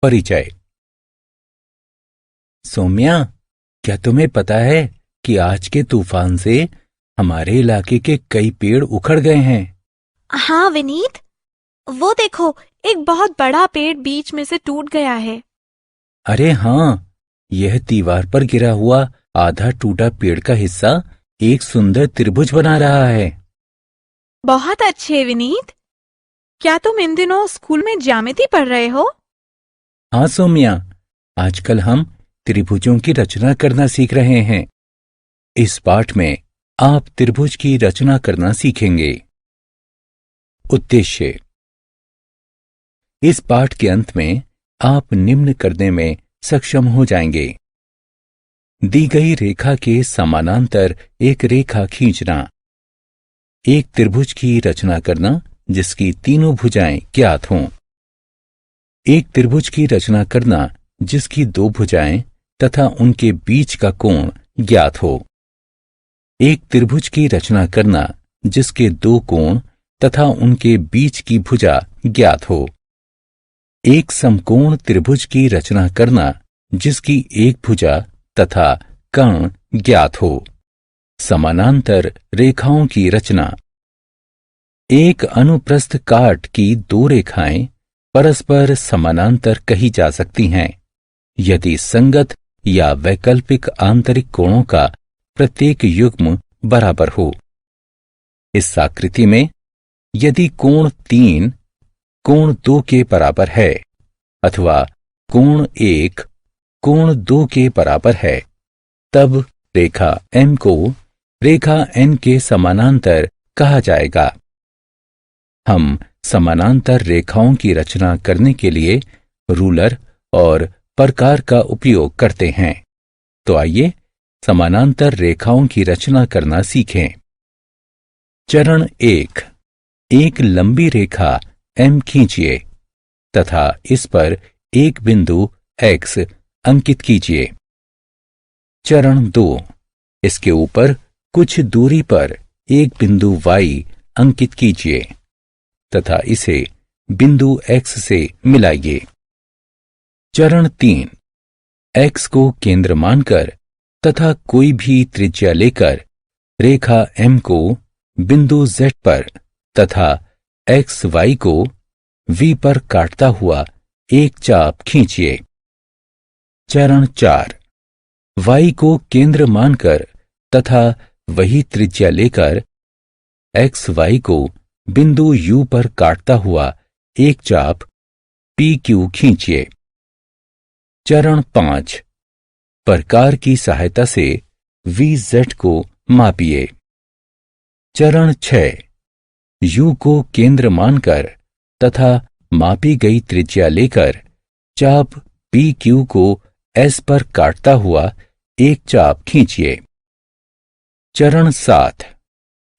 परिचय। सौम्या, क्या तुम्हें पता है कि आज के तूफान से हमारे इलाके के कई पेड़ उखड़ गए हैं? हाँ विनीत, वो देखो, एक बहुत बड़ा पेड़ बीच में से टूट गया है। अरे हाँ, यह दीवार पर गिरा हुआ आधा टूटा पेड़ का हिस्सा एक सुंदर त्रिभुज बना रहा है। बहुत अच्छे विनीत। क्या तुम इन दिनों स्कूल में ज्यामिति पढ़ रहे हो? हाँ सौम्या, आजकल हम त्रिभुजों की रचना करना सीख रहे हैं। इस पाठ में आप त्रिभुज की रचना करना सीखेंगे। उद्देश्य: इस पाठ के अंत में आप निम्न करने में सक्षम हो जाएंगे। दी गई रेखा के समानांतर एक रेखा खींचना, एक त्रिभुज की रचना करना जिसकी तीनों भुजाएं ज्ञात हों, एक त्रिभुज की रचना करना जिसकी दो भुजाएं तथा उनके बीच का कोण ज्ञात हो, एक त्रिभुज की रचना करना जिसके दो कोण तथा उनके बीच की भुजा ज्ञात हो, एक समकोण त्रिभुज की रचना करना जिसकी एक भुजा तथा कर्ण ज्ञात हो, समानांतर रेखाओं की रचना। एक अनुप्रस्थ काट की दो रेखाएं परस्पर समानांतर कही जा सकती हैं यदि संगत या वैकल्पिक आंतरिक कोणों का प्रत्येक युग्म बराबर हो। इस आकृति में यदि कोण 3 कोण 2 के बराबर है अथवा कोण 1 कोण 2 के बराबर है, तब रेखा M को रेखा N के समानांतर कहा जाएगा। हम समानांतर रेखाओं की रचना करने के लिए रूलर और प्रकार का उपयोग करते हैं। तो आइए समानांतर रेखाओं की रचना करना सीखें। चरण 1, एक लंबी रेखा M खींचिए तथा इस पर एक बिंदु X अंकित कीजिए। चरण 2, इसके ऊपर कुछ दूरी पर एक बिंदु Y अंकित कीजिए तथा इसे बिंदु X से मिलाइए। चरण 3, X को केंद्र मानकर तथा कोई भी त्रिज्या लेकर रेखा M को बिंदु Z पर तथा XY को V पर काटता हुआ एक चाप खींचिए। चरण 4, Y को केंद्र मानकर तथा वही त्रिज्या लेकर XY को बिंदु U पर काटता हुआ एक चाप PQ खींचिए। चरण 5, प्रकार की सहायता से VZ को मापिए। चरण 6, U को केंद्र मानकर तथा मापी गई त्रिज्या लेकर चाप PQ को S पर काटता हुआ एक चाप खींचिए। चरण 7,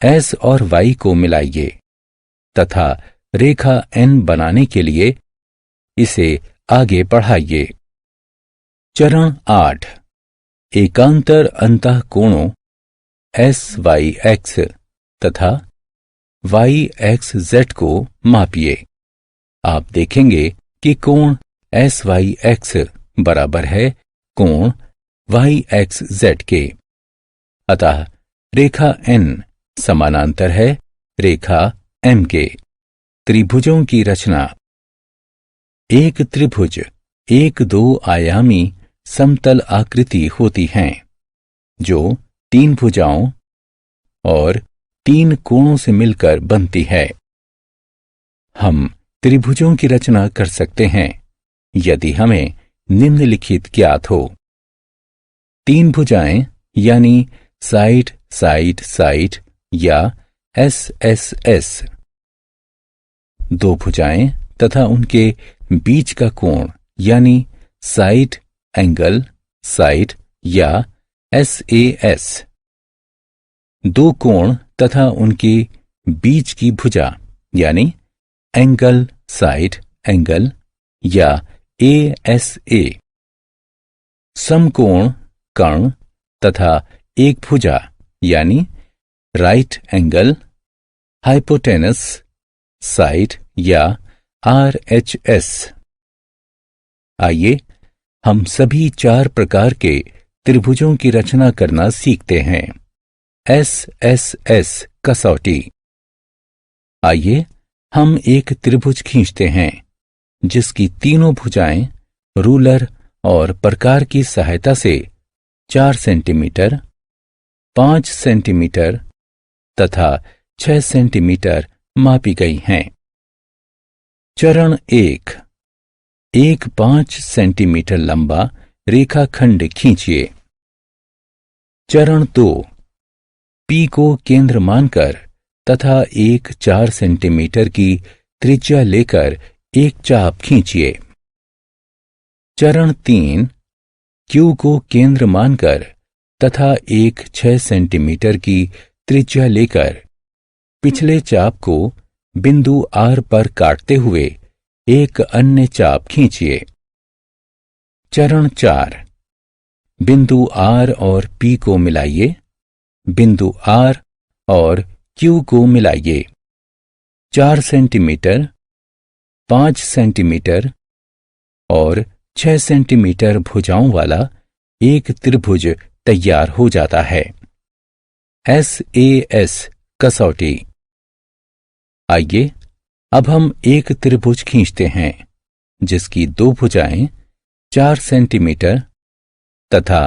S और Y को मिलाइए तथा रेखा N बनाने के लिए इसे आगे बढ़ाइए। चरण 8, एकांतर अंतःकोणों SYX तथा YXZ को मापिए। आप देखेंगे कि कोण SYX बराबर है कोण YXZ के, अतः रेखा N समानांतर है रेखा M के। त्रिभुजों की रचना। एक त्रिभुज एक दो आयामी समतल आकृति होती हैं जो 3 भुजाओं और 3 कोणों से मिलकर बनती है। हम त्रिभुजों की रचना कर सकते हैं यदि हमें निम्नलिखित ज्ञात हो: 3 भुजाएं यानी साइड साइड साइड या SSS, 2 भुजाएं तथा उनके बीच का कोण यानी साइड एंगल साइड या SAS, 2 कोण तथा उनके बीच की भुजा यानी एंगल साइड एंगल या ASA, समकोण कर्ण तथा एक भुजा यानी राइट एंगल हाइपोटेनस साइड या RHS। आइए हम सभी 4 प्रकार के त्रिभुजों की रचना करना सीखते हैं। SSS कसौटी। आइए हम एक त्रिभुज खींचते हैं जिसकी तीनों भुजाएं रूलर और प्रकार की सहायता से 4 सेंटीमीटर, 5 सेंटीमीटर तथा 6 सेंटीमीटर मापी गई हैं। चरण 1, एक 5 सेंटीमीटर लंबा रेखाखंड खींचिए। चरण 2, P को केंद्र मानकर तथा एक 4 सेंटीमीटर की त्रिज्या लेकर एक चाप खींचिए। चरण 3, Q को केंद्र मानकर तथा एक 6 सेंटीमीटर की त्रिज्या लेकर पिछले चाप को बिंदु R पर काटते हुए एक अन्य चाप खींचिए। चरण 4, बिंदु R और P को मिलाइए, बिंदु R और Q को मिलाइए। 4 सेंटीमीटर, 5 सेंटीमीटर और 6 सेंटीमीटर भुजाओं वाला एक त्रिभुज तैयार हो जाता है। SAS कसौटी। आइए अब हम एक त्रिभुज खींचते हैं जिसकी 2 भुजाएं 4 सेंटीमीटर तथा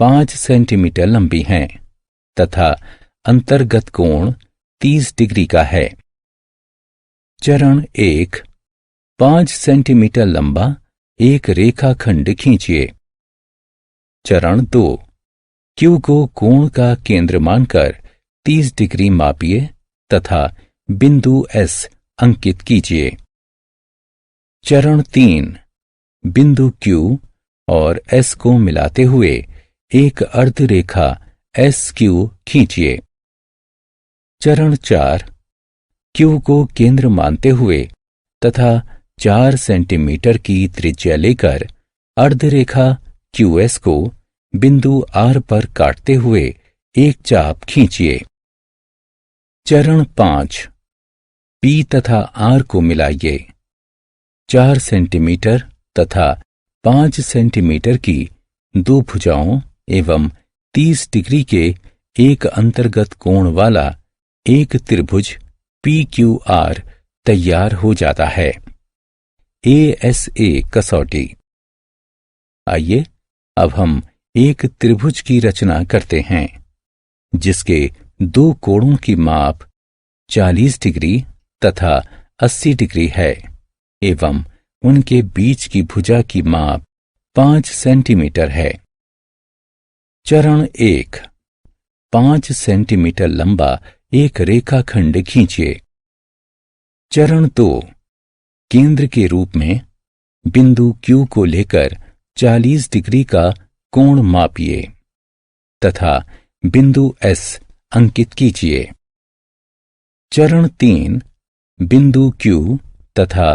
5 सेंटीमीटर लंबी हैं तथा अंतर्गत कोण 30 डिग्री का है। चरण 1, 5 सेंटीमीटर लंबा एक रेखाखंड खींचिए। चरण 2, Q को कोण का केंद्र मानकर 30 डिग्री मापिए तथा बिंदु S अंकित कीजिए। चरण 3, बिंदु Q और S को मिलाते हुए एक अर्धरेखा SQ खींचिए। चरण 4, Q को केंद्र मानते हुए तथा 4 सेंटीमीटर की त्रिज्या लेकर अर्धरेखा QS को बिंदु R पर काटते हुए एक चाप खींचिए। चरण 5, P तथा R को मिलाइए। 4 सेंटीमीटर तथा 5 सेंटीमीटर की 2 भुजाओं एवं 30 डिग्री के एक अंतर्गत कोण वाला एक त्रिभुज PQR तैयार हो जाता है। ASA कसौटी। आइए अब हम एक त्रिभुज की रचना करते हैं जिसके 2 कोणों की माप 40 डिग्री तथा 80 डिग्री है एवं उनके बीच की भुजा की माप 5 सेंटीमीटर है। चरण 1, 5 सेंटीमीटर लंबा एक रेखाखंड खींचिए। चरण 2, केंद्र के रूप में बिंदु Q को लेकर 40 डिग्री का कोण मापिए तथा बिंदु S अंकित कीजिए। चरण 3, बिंदु Q तथा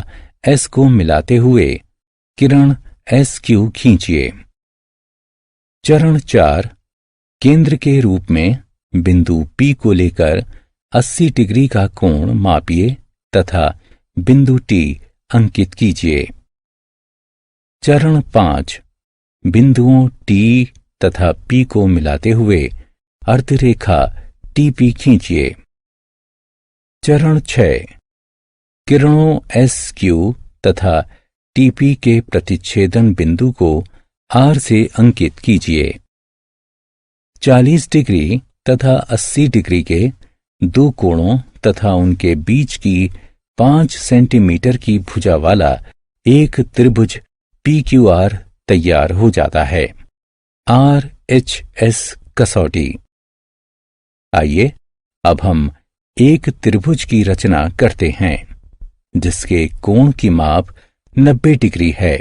S को मिलाते हुए किरण SQ खींचिए। चरण 4, केंद्र के रूप में बिंदु P को लेकर 80 डिग्री का कोण मापिए तथा बिंदु T अंकित कीजिए। चरण 5, बिंदुओं T तथा P को मिलाते हुए अर्धरेखा TP खींचिए। चरण 6, किरणों SQ तथा TP के प्रतिच्छेदन बिंदु को R से अंकित कीजिए। 40 डिग्री तथा 80 डिग्री के 2 कोणों तथा उनके बीच की 5 सेंटीमीटर की भुजा वाला एक त्रिभुज PQR तैयार हो जाता है। RHS कसौटी। आइए अब हम एक त्रिभुज की रचना करते हैं जिसके कोण की माप 90 डिग्री है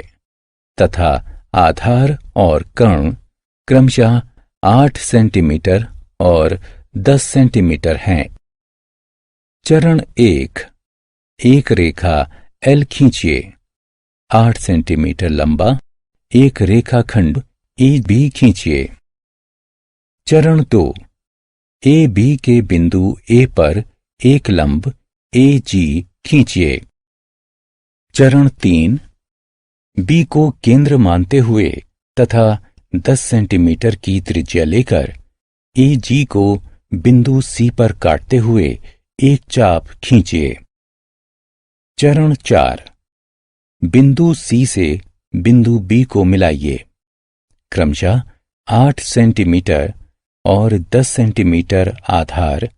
तथा आधार और कर्ण क्रमशः 8 सेंटीमीटर और 10 सेंटीमीटर हैं। चरण 1, एक रेखा L खींचिए। 8 सेंटीमीटर लंबा एक रेखाखंड AB खींचिए। चरण 2, AB के बिंदु A पर एक लंब AG खींचिए। चरण 3, बी को केंद्र मानते हुए तथा 10 सेंटीमीटर की त्रिज्या लेकर ए जी को बिंदु सी पर काटते हुए एक चाप खींचिए। चरण 4, बिंदु सी से बिंदु बी को मिलाइए। क्रमशः 8 सेंटीमीटर और 10 सेंटीमीटर आधार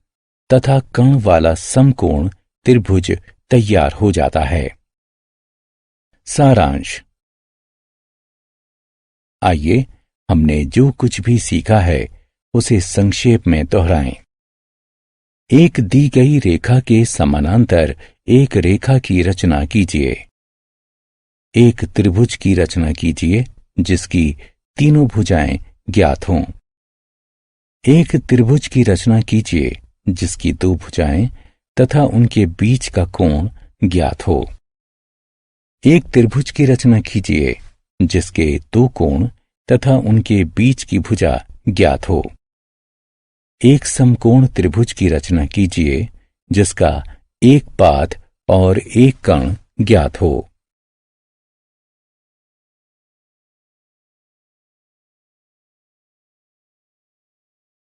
तथा कण वाला समकोण त्रिभुज तैयार हो जाता है। सारांश। आइए हमने जो कुछ भी सीखा है उसे संक्षेप में दोहराएं। एक दी गई रेखा के समानांतर एक रेखा की रचना कीजिए। एक त्रिभुज की रचना कीजिए जिसकी तीनों भुजाएं ज्ञात हों। एक त्रिभुज की रचना कीजिए जिसकी 2 भुजाएं तथा उनके बीच का कोण ज्ञात हो। एक त्रिभुज की रचना कीजिए जिसके 2 कोण तथा उनके बीच की भुजा ज्ञात हो। एक समकोण त्रिभुज की रचना कीजिए जिसका एक पाद और एक कण ज्ञात हो।